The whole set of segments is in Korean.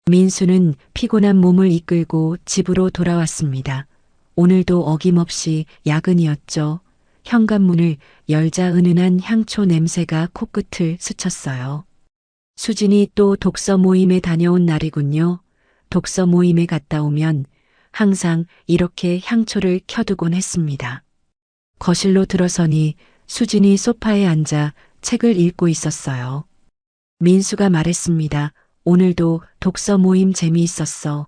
민수는 피곤한 몸을 이끌고 집으로 돌아왔습니다. 오늘도 어김없이 야근이었죠. 현관문을 열자 은은한 향초 냄새가 코끝을 스쳤어요. 수진이 또 독서 모임에 다녀온 날이군요. 독서 모임에 갔다 오면 항상 이렇게 향초를 켜두곤 했습니다. 거실로 들어서니 수진이 소파에 앉아 책을 읽고 있었어요. 민수가 말했습니다. 오늘도 독서 모임 재미있었어.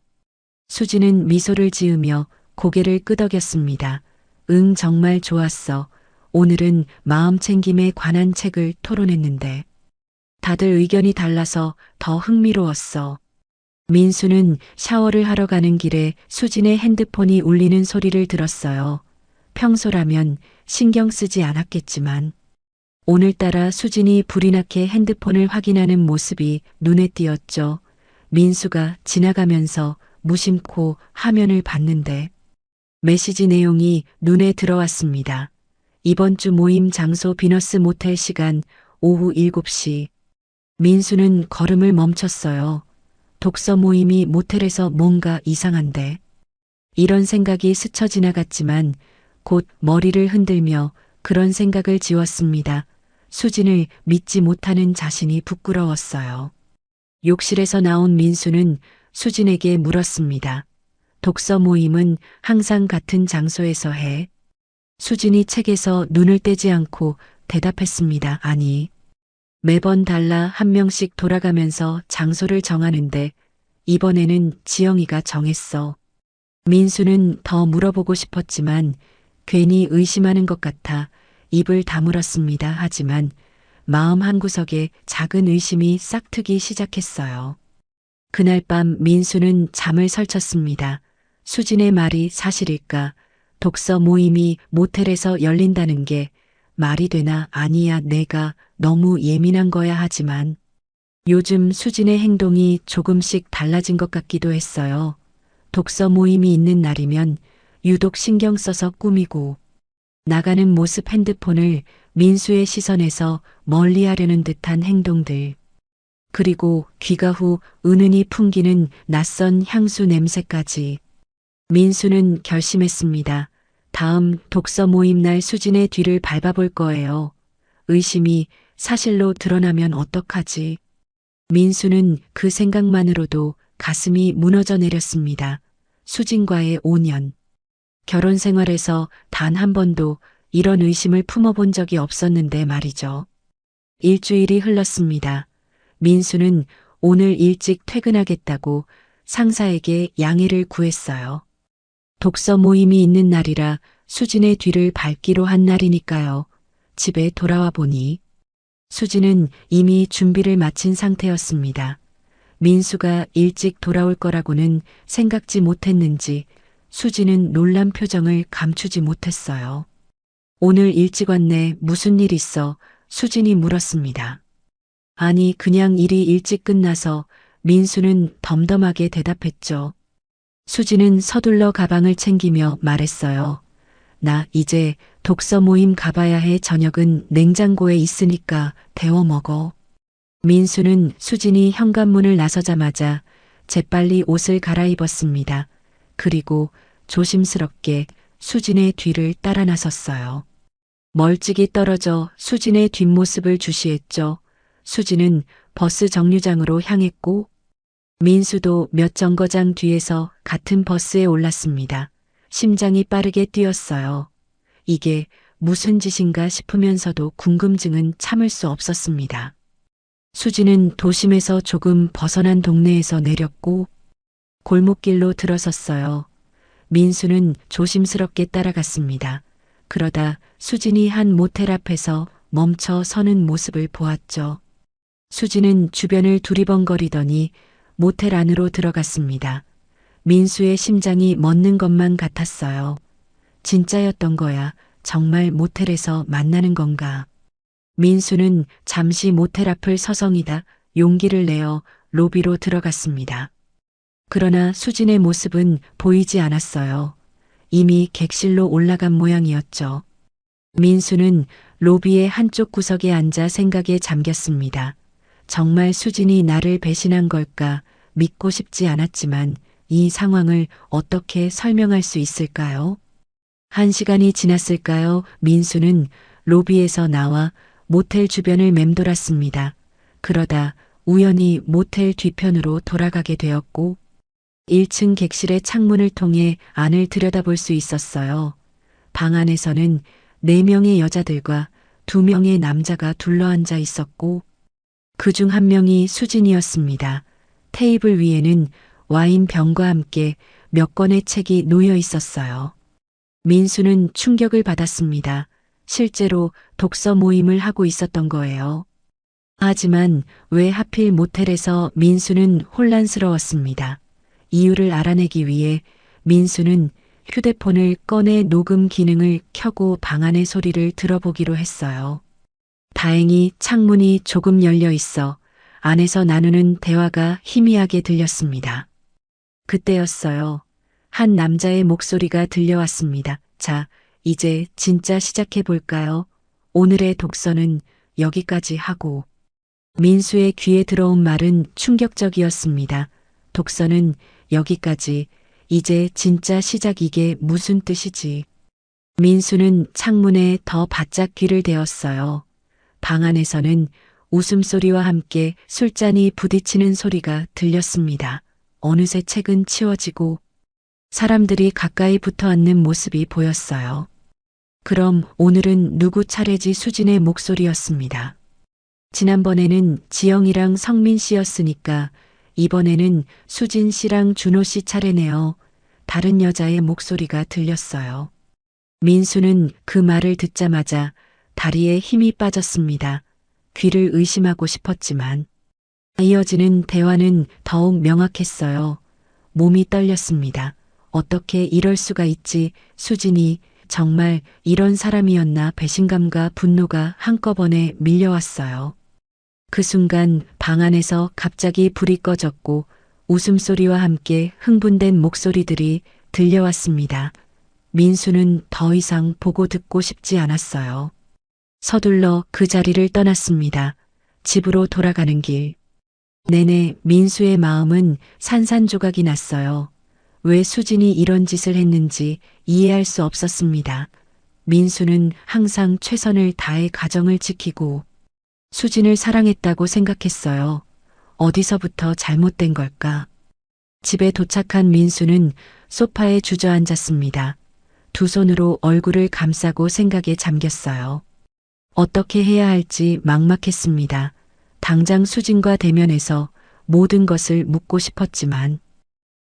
수진은 미소를 지으며 고개를 끄덕였습니다. 응, 정말 좋았어. 오늘은 마음 챙김에 관한 책을 토론했는데 다들 의견이 달라서 더 흥미로웠어. 민수는 샤워를 하러 가는 길에 수진의 핸드폰이 울리는 소리를 들었어요. 평소라면 신경 쓰지 않았겠지만 오늘따라 수진이 불이 나게 핸드폰을 확인하는 모습이 눈에 띄었죠. 민수가 지나가면서 무심코 화면을 봤는데 메시지 내용이 눈에 들어왔습니다. 이번 주 모임 장소 비너스 모텔 시간 오후 7시. 민수는 걸음을 멈췄어요. 독서 모임이 모텔에서 뭔가 이상한데. 이런 생각이 스쳐 지나갔지만 곧 머리를 흔들며 그런 생각을 지웠습니다. 수진을 믿지 못하는 자신이 부끄러웠어요. 욕실에서 나온 민수는 수진에게 물었습니다. 독서 모임은 항상 같은 장소에서 해. 수진이 책에서 눈을 떼지 않고 대답했습니다. 아니, 매번 달라 한 명씩 돌아가면서 장소를 정하는데 이번에는 지영이가 정했어. 민수는 더 물어보고 싶었지만 괜히 의심하는 것 같아 입을 다물었습니다. 하지만 마음 한구석에 작은 의심이 싹트기 시작했어요. 그날 밤 민수는 잠을 설쳤습니다. 수진의 말이 사실일까? 독서 모임이 모텔에서 열린다는 게 말이 되나? 아니야, 내가 너무 예민한 거야. 하지만 요즘 수진의 행동이 조금씩 달라진 것 같기도 했어요. 독서 모임이 있는 날이면 유독 신경 써서 꾸미고 나가는 모습, 핸드폰을 민수의 시선에서 멀리하려는 듯한 행동들. 그리고 귀가 후 은은히 풍기는 낯선 향수 냄새까지. 민수는 결심했습니다. 다음 독서 모임 날 수진의 뒤를 밟아볼 거예요. 의심이 사실로 드러나면 어떡하지? 민수는 그 생각만으로도 가슴이 무너져 내렸습니다. 수진과의 5년. 결혼 생활에서 단 한 번도 이런 의심을 품어본 적이 없었는데 말이죠. 일주일이 흘렀습니다. 민수는 오늘 일찍 퇴근하겠다고 상사에게 양해를 구했어요. 독서 모임이 있는 날이라 수진의 뒤를 밟기로 한 날이니까요. 집에 돌아와 보니 수진은 이미 준비를 마친 상태였습니다. 민수가 일찍 돌아올 거라고는 생각지 못했는지 수진은 놀란 표정을 감추지 못했어요. 오늘 일찍 왔네. 무슨 일 있어? 수진이 물었습니다. 아니, 그냥 일이 일찍 끝나서. 민수는 덤덤하게 대답했죠. 수진은 서둘러 가방을 챙기며 말했어요. 나 이제 독서 모임 가봐야 해. 저녁은 냉장고에 있으니까 데워 먹어. 민수는 수진이 현관문을 나서자마자 재빨리 옷을 갈아입었습니다. 그리고 조심스럽게 수진의 뒤를 따라 나섰어요. 멀찍이 떨어져 수진의 뒷모습을 주시했죠. 수진은 버스 정류장으로 향했고 민수도 몇 정거장 뒤에서 같은 버스에 올랐습니다. 심장이 빠르게 뛰었어요. 이게 무슨 짓인가 싶으면서도 궁금증은 참을 수 없었습니다. 수진은 도심에서 조금 벗어난 동네에서 내렸고 골목길로 들어섰어요. 민수는 조심스럽게 따라갔습니다. 그러다 수진이 한 모텔 앞에서 멈춰 서는 모습을 보았죠. 수진은 주변을 두리번거리더니 모텔 안으로 들어갔습니다. 민수의 심장이 멎는 것만 같았어요. 진짜였던 거야. 정말 모텔에서 만나는 건가? 민수는 잠시 모텔 앞을 서성이다 용기를 내어 로비로 들어갔습니다. 그러나 수진의 모습은 보이지 않았어요. 이미 객실로 올라간 모양이었죠. 민수는 로비의 한쪽 구석에 앉아 생각에 잠겼습니다. 정말 수진이 나를 배신한 걸까? 믿고 싶지 않았지만 이 상황을 어떻게 설명할 수 있을까요? 1시간이 지났을까요? 민수는 로비에서 나와 모텔 주변을 맴돌았습니다. 그러다 우연히 모텔 뒤편으로 돌아가게 되었고 1층 객실의 창문을 통해 안을 들여다볼 수 있었어요. 방 안에서는 4명의 여자들과 2명의 남자가 둘러앉아 있었고 그 중 1명이 수진이었습니다. 테이블 위에는 와인 병과 함께 몇 권의 책이 놓여 있었어요. 민수는 충격을 받았습니다. 실제로 독서 모임을 하고 있었던 거예요. 하지만 왜 하필 모텔에서 민수는 혼란스러웠습니다. 이유를 알아내기 위해 민수는 휴대폰을 꺼내 녹음 기능을 켜고 방 안의 소리를 들어보기로 했어요. 다행히 창문이 조금 열려 있어 안에서 나누는 대화가 희미하게 들렸습니다. 그때였어요. 한 남자의 목소리가 들려왔습니다. 자, 이제 진짜 시작해 볼까요? 오늘의 독서는 여기까지 하고. 민수의 귀에 들어온 말은 충격적이었습니다. 독서는 여기까지. 이제 진짜 시작. 이게 무슨 뜻이지? 민수는 창문에 더 바짝 귀를 대었어요. 방 안에서는 웃음소리와 함께 술잔이 부딪히는 소리가 들렸습니다. 어느새 책은 치워지고 사람들이 가까이 붙어 앉는 모습이 보였어요. 그럼 오늘은 누구 차례지? 수진의 목소리였습니다. 지난번에는 지영이랑 성민 씨였으니까 이번에는 수진 씨랑 준호 씨 차례네요. 다른 여자의 목소리가 들렸어요. 민수는 그 말을 듣자마자 다리에 힘이 빠졌습니다. 귀를 의심하고 싶었지만 이어지는 대화는 더욱 명확했어요. 몸이 떨렸습니다. 어떻게 이럴 수가 있지? 수진이 정말 이런 사람이었나? 배신감과 분노가 한꺼번에 밀려왔어요. 그 순간 방 안에서 갑자기 불이 꺼졌고 웃음소리와 함께 흥분된 목소리들이 들려왔습니다. 민수는 더 이상 보고 듣고 싶지 않았어요. 서둘러 그 자리를 떠났습니다. 집으로 돌아가는 길. 내내 민수의 마음은 산산조각이 났어요. 왜 수진이 이런 짓을 했는지 이해할 수 없었습니다. 민수는 항상 최선을 다해 가정을 지키고 수진을 사랑했다고 생각했어요. 어디서부터 잘못된 걸까? 집에 도착한 민수는 소파에 주저앉았습니다. 두 손으로 얼굴을 감싸고 생각에 잠겼어요. 어떻게 해야 할지 막막했습니다. 당장 수진과 대면해서 모든 것을 묻고 싶었지만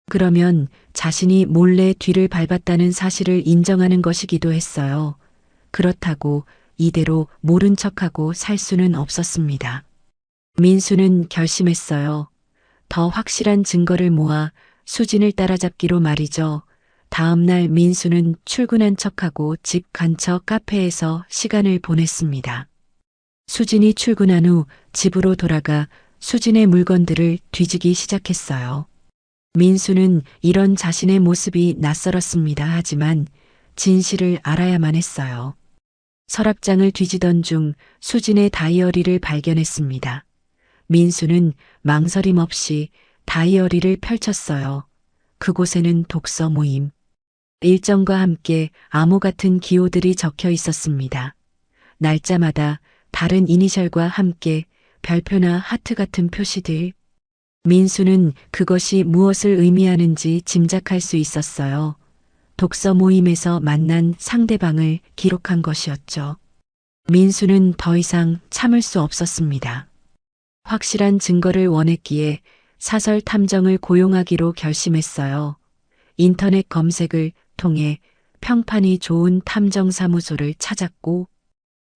그러면 자신이 몰래 뒤를 밟았다는 사실을 인정하는 것이기도 했어요. 그렇다고 이대로 모른 척하고 살 수는 없었습니다. 민수는 결심했어요. 더 확실한 증거를 모아 수진을 따라잡기로 말이죠. 다음 날 민수는 출근한 척하고 집 근처 카페에서 시간을 보냈습니다. 수진이 출근한 후 집으로 돌아가 수진의 물건들을 뒤지기 시작했어요. 민수는 이런 자신의 모습이 낯설었습니다. 하지만 진실을 알아야만 했어요. 서랍장을 뒤지던 중 수진의 다이어리를 발견했습니다. 민수는 망설임 없이 다이어리를 펼쳤어요. 그곳에는 독서 모임, 일정과 함께 암호 같은 기호들이 적혀 있었습니다. 날짜마다 다른 이니셜과 함께 별표나 하트 같은 표시들. 민수는 그것이 무엇을 의미하는지 짐작할 수 있었어요. 독서 모임에서 만난 상대방을 기록한 것이었죠. 민수는 더 이상 참을 수 없었습니다. 확실한 증거를 원했기에 사설 탐정을 고용하기로 결심했어요. 인터넷 검색을 통해 평판이 좋은 탐정사무소를 찾았고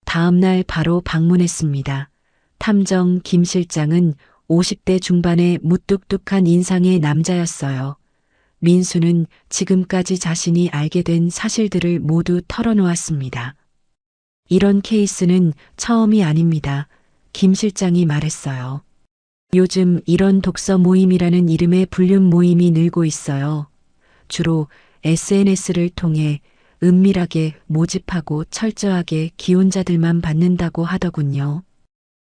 다음 날 바로 방문했습니다. 탐정 김 실장은 50대 중반의 무뚝뚝한 인상의 남자였어요. 민수는 지금까지 자신이 알게 된 사실들을 모두 털어놓았습니다. 이런 케이스는 처음이 아닙니다. 김 실장이 말했어요. 요즘 이런 독서 모임이라는 이름의 불륜 모임이 늘고 있어요. 주로 SNS를 통해 은밀하게 모집하고 철저하게 기혼자들만 받는다고 하더군요.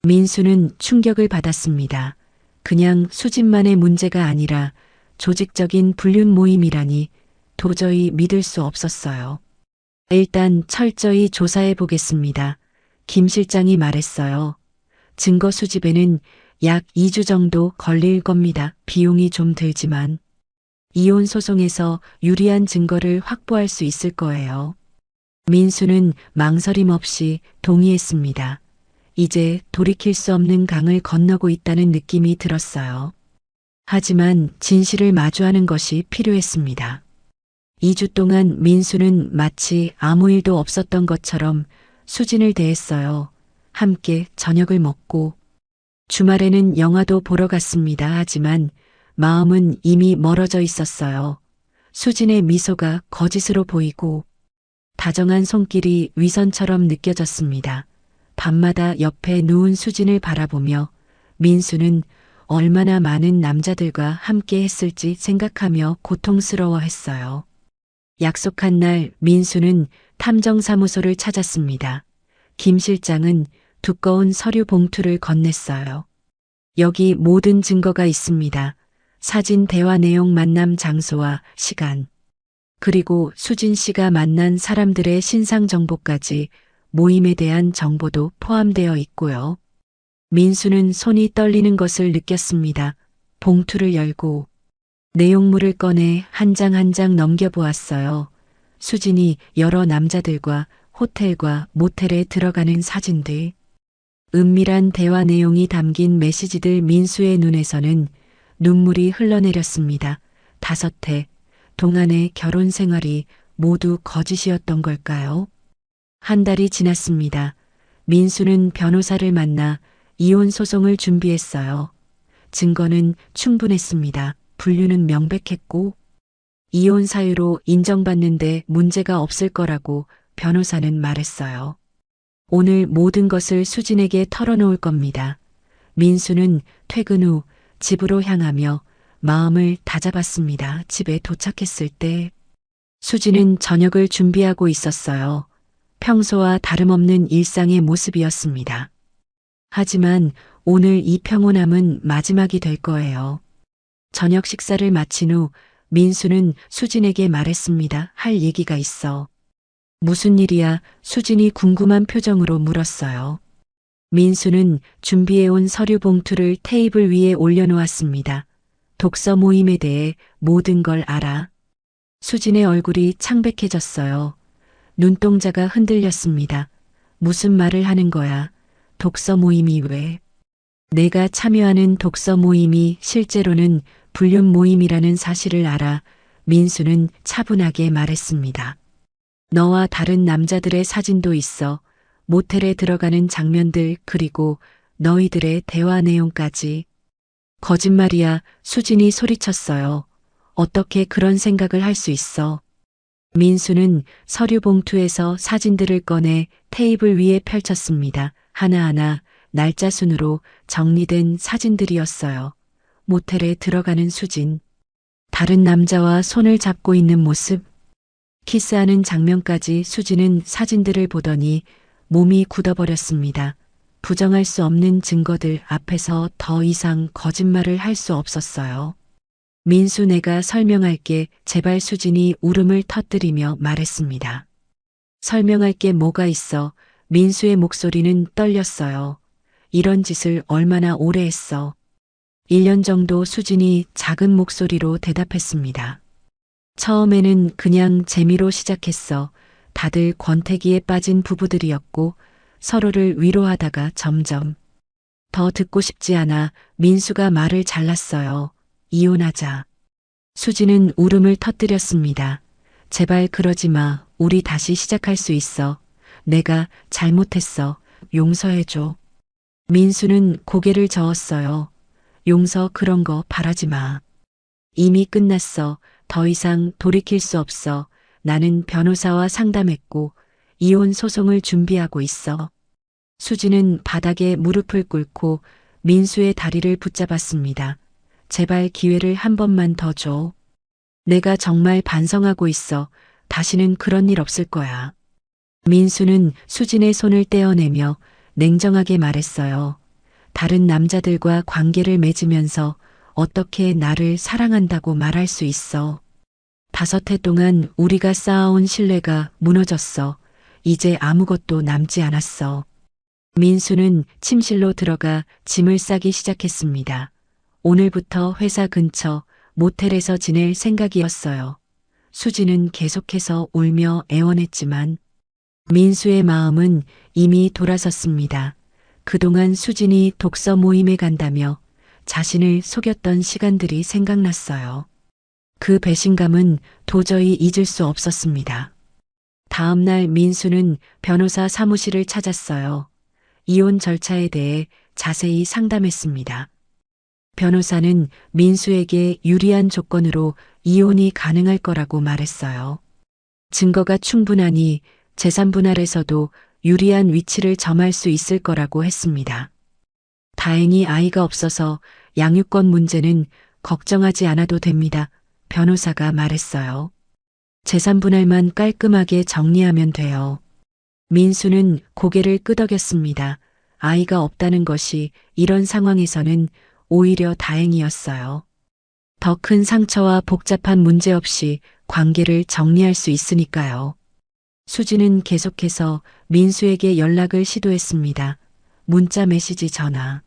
민수는 충격을 받았습니다. 그냥 수진만의 문제가 아니라 조직적인 불륜 모임이라니 도저히 믿을 수 없었어요. 일단 철저히 조사해 보겠습니다. 김 실장이 말했어요. 증거 수집에는 약 2주 정도 걸릴 겁니다. 비용이 좀 들지만 이혼 소송에서 유리한 증거를 확보할 수 있을 거예요. 민수는 망설임 없이 동의했습니다. 이제 돌이킬 수 없는 강을 건너고 있다는 느낌이 들었어요. 하지만 진실을 마주하는 것이 필요했습니다. 2주 동안 민수는 마치 아무 일도 없었던 것처럼 수진을 대했어요. 함께 저녁을 먹고 주말에는 영화도 보러 갔습니다. 하지만 마음은 이미 멀어져 있었어요. 수진의 미소가 거짓으로 보이고 다정한 손길이 위선처럼 느껴졌습니다. 밤마다 옆에 누운 수진을 바라보며 민수는 얼마나 많은 남자들과 함께 했을지 생각하며 고통스러워했어요. 약속한 날 민수는 탐정사무소를 찾았습니다. 김 실장은 두꺼운 서류 봉투를 건넸어요. 여기 모든 증거가 있습니다. 사진 대화 내용, 만남 장소와 시간, 그리고 수진 씨가 만난 사람들의 신상 정보까지, 모임에 대한 정보도 포함되어 있고요. 민수는 손이 떨리는 것을 느꼈습니다. 봉투를 열고 내용물을 꺼내 한 장 한 장 넘겨보았어요. 수진이 여러 남자들과 호텔과 모텔에 들어가는 사진들, 은밀한 대화 내용이 담긴 메시지들. 민수의 눈에서는 눈물이 흘러내렸습니다. 5해 동안의 결혼 생활이 모두 거짓이었던 걸까요? 한 달이 지났습니다. 민수는 변호사를 만나 이혼 소송을 준비했어요. 증거는 충분했습니다. 분류는 명백했고 이혼 사유로 인정받는데 문제가 없을 거라고 변호사는 말했어요. 오늘 모든 것을 수진에게 털어놓을 겁니다. 민수는 퇴근 후 집으로 향하며 마음을 다잡았습니다. 집에 도착했을 때 수진은 저녁을 준비하고 있었어요. 평소와 다름없는 일상의 모습이었습니다. 하지만 오늘 이 평온함은 마지막이 될 거예요. 저녁 식사를 마친 후 민수는 수진에게 말했습니다. 할 얘기가 있어. 무슨 일이야? 수진이 궁금한 표정으로 물었어요. 민수는 준비해온 서류 봉투를 테이블 위에 올려놓았습니다. 독서 모임에 대해 모든 걸 알아. 수진의 얼굴이 창백해졌어요. 눈동자가 흔들렸습니다. 무슨 말을 하는 거야? 독서 모임이 왜? 내가 참여하는 독서 모임이 실제로는 불륜 모임이라는 사실을 알아. 민수는 차분하게 말했습니다. 너와 다른 남자들의 사진도 있어. 모텔에 들어가는 장면들, 그리고 너희들의 대화 내용까지. 거짓말이야. 수진이 소리쳤어요. 어떻게 그런 생각을 할 수 있어? 민수는 서류 봉투에서 사진들을 꺼내 테이블 위에 펼쳤습니다. 하나하나 날짜 순으로 정리된 사진들이었어요. 모텔에 들어가는 수진, 다른 남자와 손을 잡고 있는 모습, 키스하는 장면까지. 수진은 사진들을 보더니 몸이 굳어버렸습니다. 부정할 수 없는 증거들 앞에서 더 이상 거짓말을 할 수 없었어요. 민수, 내가 설명할게. 제발. 수진이 울음을 터뜨리며 말했습니다. 설명할 게 뭐가 있어? 민수의 목소리는 떨렸어요. 이런 짓을 얼마나 오래 했어? 1년 정도. 수진이 작은 목소리로 대답했습니다. 처음에는 그냥 재미로 시작했어. 다들 권태기에 빠진 부부들이었고 서로를 위로하다가 점점 더 듣고 싶지 않아 민수가 말을 잘랐어요. 이혼하자. 수진은 울음을 터뜨렸습니다. 제발 그러지 마. 우리 다시 시작할 수 있어. 내가 잘못했어. 용서해줘. 민수는 고개를 저었어요. 용서 그런 거 바라지 마. 이미 끝났어. 더 이상 돌이킬 수 없어. 나는 변호사와 상담했고 이혼 소송을 준비하고 있어. 수진은 바닥에 무릎을 꿇고 민수의 다리를 붙잡았습니다. 제발 기회를 한 번만 더 줘. 내가 정말 반성하고 있어. 다시는 그런 일 없을 거야. 민수는 수진의 손을 떼어내며 냉정하게 말했어요. 다른 남자들과 관계를 맺으면서 어떻게 나를 사랑한다고 말할 수 있어? 5해 동안 우리가 쌓아온 신뢰가 무너졌어. 이제 아무것도 남지 않았어. 민수는 침실로 들어가 짐을 싸기 시작했습니다. 오늘부터 회사 근처 모텔에서 지낼 생각이었어요. 수지는 계속해서 울며 애원했지만 민수의 마음은 이미 돌아섰습니다. 그동안 수진이 독서 모임에 간다며 자신을 속였던 시간들이 생각났어요. 그 배신감은 도저히 잊을 수 없었습니다. 다음 날 민수는 변호사 사무실을 찾았어요. 이혼 절차에 대해 자세히 상담했습니다. 변호사는 민수에게 유리한 조건으로 이혼이 가능할 거라고 말했어요. 증거가 충분하니 재산 분할에서도 유리한 위치를 점할 수 있을 거라고 했습니다. 다행히 아이가 없어서 양육권 문제는 걱정하지 않아도 됩니다. 변호사가 말했어요. 재산 분할만 깔끔하게 정리하면 돼요. 민수는 고개를 끄덕였습니다. 아이가 없다는 것이 이런 상황에서는 오히려 다행이었어요. 더 큰 상처와 복잡한 문제 없이 관계를 정리할 수 있으니까요. 수지는 계속해서 민수에게 연락을 시도했습니다. 문자, 메시지, 전화.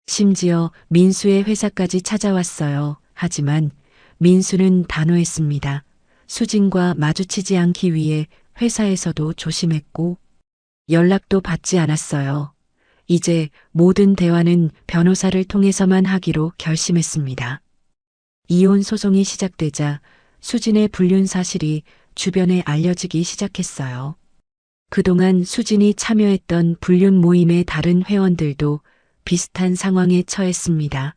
심지어 민수의 회사까지 찾아왔어요. 하지만 민수는 단호했습니다. 수진과 마주치지 않기 위해 회사에서도 조심했고 연락도 받지 않았어요. 이제 모든 대화는 변호사를 통해서만 하기로 결심했습니다. 이혼 소송이 시작되자 수진의 불륜 사실이 주변에 알려지기 시작했어요. 그동안 수진이 참여했던 불륜 모임의 다른 회원들도 비슷한 상황에 처했습니다.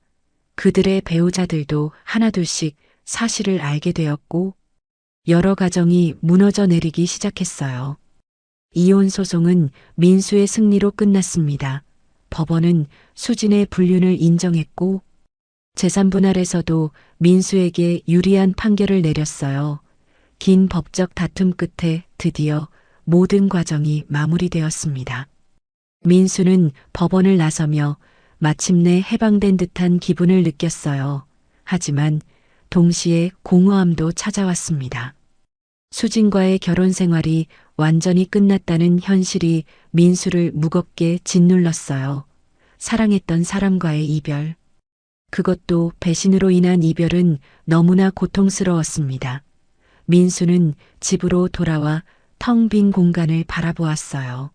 그들의 배우자들도 하나둘씩 사실을 알게 되었고 여러 가정이 무너져 내리기 시작했어요. 이혼 소송은 민수의 승리로 끝났습니다. 법원은 수진의 불륜을 인정했고 재산 분할에서도 민수에게 유리한 판결을 내렸어요. 긴 법적 다툼 끝에 드디어 모든 과정이 마무리되었습니다. 민수는 법원을 나서며 마침내 해방된 듯한 기분을 느꼈어요. 하지만 동시에 공허함도 찾아왔습니다. 수진과의 결혼 생활이 완전히 끝났다는 현실이 민수를 무겁게 짓눌렀어요. 사랑했던 사람과의 이별. 그것도 배신으로 인한 이별은 너무나 고통스러웠습니다. 민수는 집으로 돌아와 텅 빈 공간을 바라보았어요.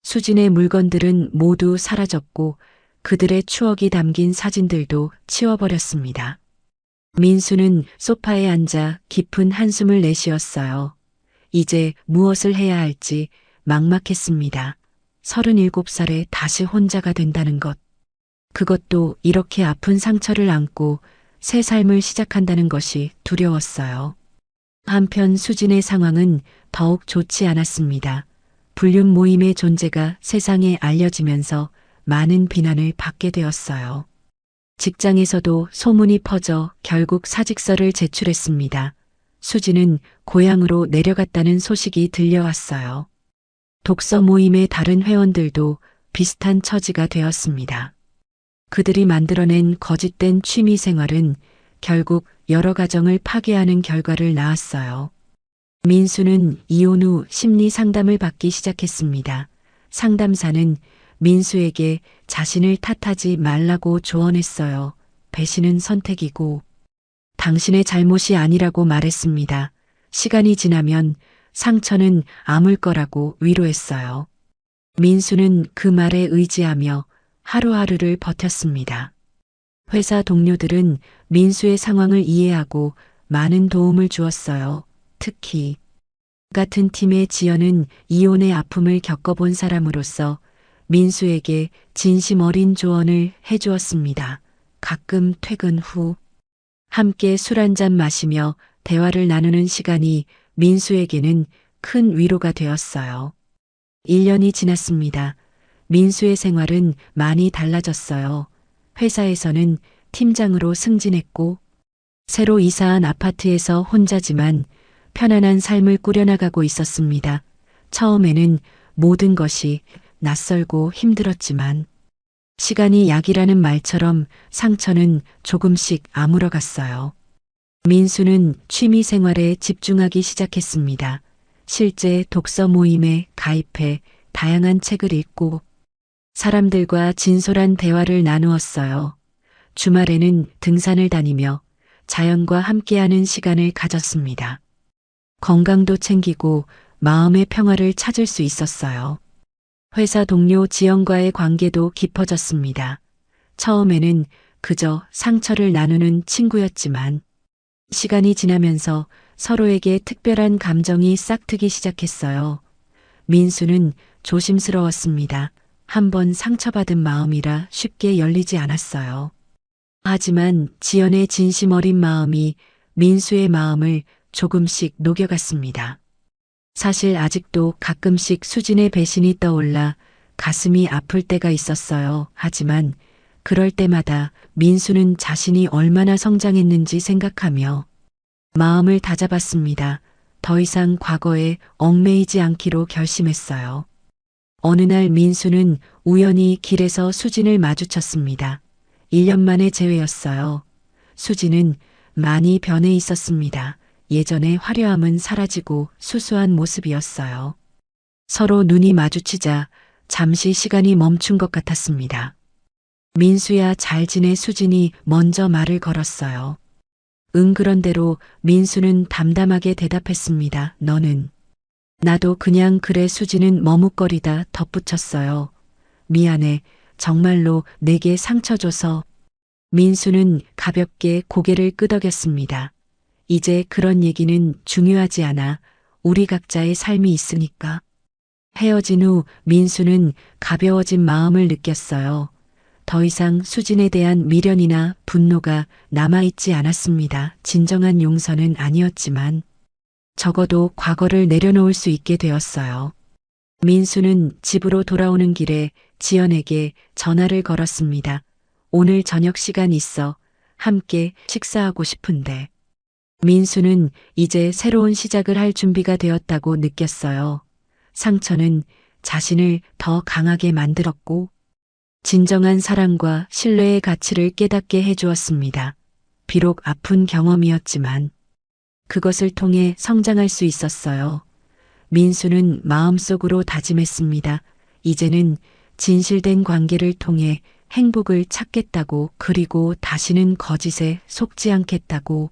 수진의 물건들은 모두 사라졌고 그들의 추억이 담긴 사진들도 치워버렸습니다. 민수는 소파에 앉아 깊은 한숨을 내쉬었어요. 이제 무엇을 해야 할지 막막했습니다. 37살에 다시 혼자가 된다는 것. 그것도 이렇게 아픈 상처를 안고 새 삶을 시작한다는 것이 두려웠어요. 한편 수진의 상황은 더욱 좋지 않았습니다. 불륜 모임의 존재가 세상에 알려지면서 많은 비난을 받게 되었어요. 직장에서도 소문이 퍼져 결국 사직서를 제출했습니다. 수진은 고향으로 내려갔다는 소식이 들려왔어요. 독서 모임의 다른 회원들도 비슷한 처지가 되었습니다. 그들이 만들어낸 거짓된 취미 생활은 결국 여러 가정을 파괴하는 결과를 낳았어요. 민수는 이혼 후 심리 상담을 받기 시작했습니다. 상담사는 민수에게 자신을 탓하지 말라고 조언했어요. 배신은 선택이고 당신의 잘못이 아니라고 말했습니다. 시간이 지나면 상처는 아물 거라고 위로했어요. 민수는 그 말에 의지하며 하루하루를 버텼습니다. 회사 동료들은 민수의 상황을 이해하고 많은 도움을 주었어요. 특히 같은 팀의 지연은 이혼의 아픔을 겪어본 사람으로서 민수에게 진심 어린 조언을 해주었습니다. 가끔 퇴근 후 함께 술 한잔 마시며 대화를 나누는 시간이 민수에게는 큰 위로가 되었어요. 1년이 지났습니다. 민수의 생활은 많이 달라졌어요. 회사에서는 팀장으로 승진했고 새로 이사한 아파트에서 혼자지만 편안한 삶을 꾸려나가고 있었습니다. 처음에는 모든 것이 낯설고 힘들었지만 시간이 약이라는 말처럼 상처는 조금씩 아물어갔어요. 민수는 취미 생활에 집중하기 시작했습니다. 실제 독서 모임에 가입해 다양한 책을 읽고 사람들과 진솔한 대화를 나누었어요. 주말에는 등산을 다니며 자연과 함께하는 시간을 가졌습니다. 건강도 챙기고 마음의 평화를 찾을 수 있었어요. 회사 동료 지연과의 관계도 깊어졌습니다. 처음에는 그저 상처를 나누는 친구였지만 시간이 지나면서 서로에게 특별한 감정이 싹트기 시작했어요. 민수는 조심스러웠습니다. 한번 상처받은 마음이라 쉽게 열리지 않았어요. 하지만 지연의 진심 어린 마음이 민수의 마음을 조금씩 녹여갔습니다. 사실 아직도 가끔씩 수진의 배신이 떠올라 가슴이 아플 때가 있었어요. 하지만 그럴 때마다 민수는 자신이 얼마나 성장했는지 생각하며 마음을 다잡았습니다. 더 이상 과거에 얽매이지 않기로 결심했어요. 어느 날 민수는 우연히 길에서 수진을 마주쳤습니다. 1년 만의 재회였어요. 수진은 많이 변해 있었습니다. 예전의 화려함은 사라지고 수수한 모습이었어요. 서로 눈이 마주치자 잠시 시간이 멈춘 것 같았습니다. 민수야, 잘 지내? 수진이 먼저 말을 걸었어요. 응, 그런대로 민수는 담담하게 대답했습니다. 너는? 나도 그냥 그래. 수진은 머뭇거리다 덧붙였어요. 미안해. 정말로 내게 상처 줘서. 민수는 가볍게 고개를 끄덕였습니다. 이제 그런 얘기는 중요하지 않아. 우리 각자의 삶이 있으니까. 헤어진 후 민수는 가벼워진 마음을 느꼈어요. 더 이상 수진에 대한 미련이나 분노가 남아있지 않았습니다. 진정한 용서는 아니었지만 적어도 과거를 내려놓을 수 있게 되었어요. 민수는 집으로 돌아오는 길에 지연에게 전화를 걸었습니다. 오늘 저녁 시간 있어. 함께 식사하고 싶은데. 민수는 이제 새로운 시작을 할 준비가 되었다고 느꼈어요. 상처는 자신을 더 강하게 만들었고 진정한 사랑과 신뢰의 가치를 깨닫게 해주었습니다. 비록 아픈 경험이었지만 그것을 통해 성장할 수 있었어요. 민수는 마음속으로 다짐했습니다. 이제는 진실된 관계를 통해 행복을 찾겠다고, 그리고 다시는 거짓에 속지 않겠다고.